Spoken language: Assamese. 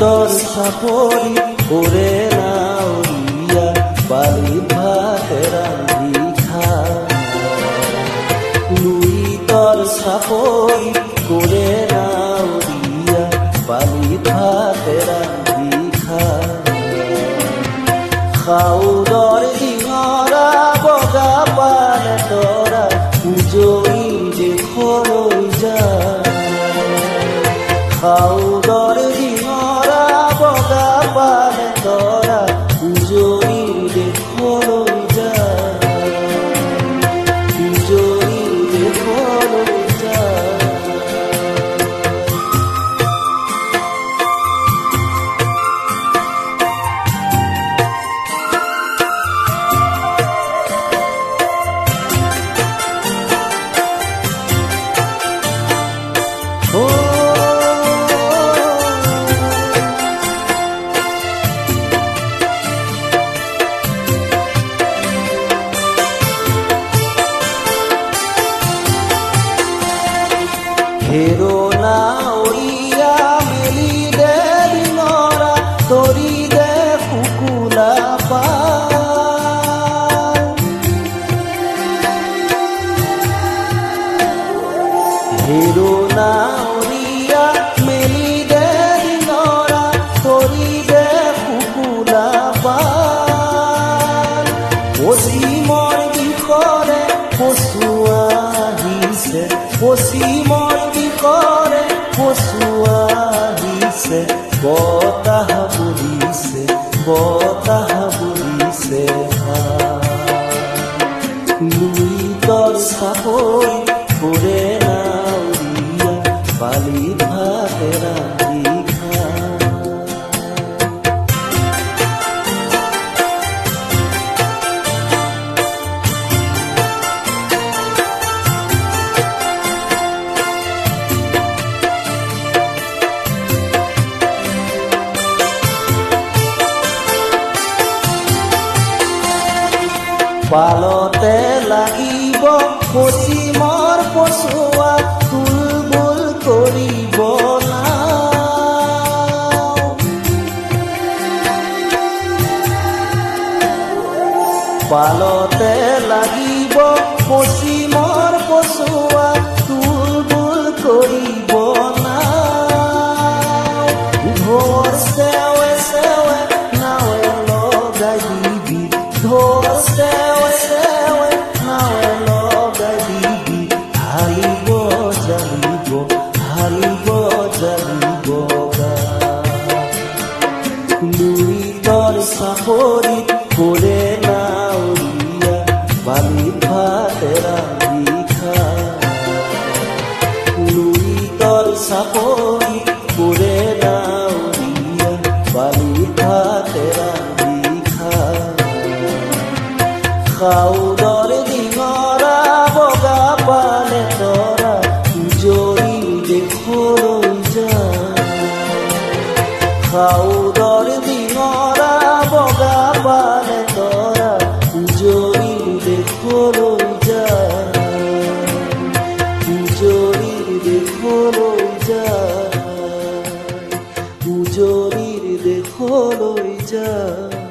তোৰ চাপৰি ওৰে নাৱৰীয়া বালিত ভাতে ৰান্ধি খা লুই তোৰ চাপৰি ওৰে নাৱৰীয়া বালিত ভাতে ৰান্ধি খা খাউদৰ ডিঙৰা বগা পালে তৰা উজৰি দেশলৈ যায় খাউদৰ ডিঙৰা বগা পালে তৰা উজৰি দেশলৈ যায় উজৰি দেশলৈ যায় হেৰো নাৱৰীয়া মেলি দে ডিঙৰা তৰি দে শুকুলা পাল হেৰো নাৱৰীয়া মেলি দে ডিঙৰা তৰি দে শুকুলা পাল পশ্চিমৰ দিশৰে পচুৱা আহিছে পশ্চিমৰ দিশৰে পচুৱা আহিছে বতাহ বলিছে লুই তোৰ চাপৰি ওৰে নাৱৰীয়া বালিত ভাতে ৰান্ধি খা পালতে লাগিব পশ্চিমৰ পচুৱা তুলবুল কৰিব পালতে লাগিব পশ্চিমৰ পচুৱা তুলবুল কৰিব ঢোৰ চেৱে চেৱে নাৱে লগাই দিবি ঢোৰ চেৱে চেৱে নাৱে লগাই দিবি হালিব জালিব গা লুই তোৰ চাপৰিত ওৰে নাৱৰীয়া বালিত ভাতে ৰান্ধি খা লুই তোৰ চাপৰিত ওৰে নাৱৰীয়া বালিত ভাতে ৰান্ধি খা খাউদৰ ডিঙৰা বগা পালে তৰা উজৰি দেশলৈ যায় খাউদৰ ডিঙৰা বগা পালে তৰা উজৰি দেশলৈ যায় উজৰি দেশলৈ যায় উজৰিৰ দেশলৈ যায়।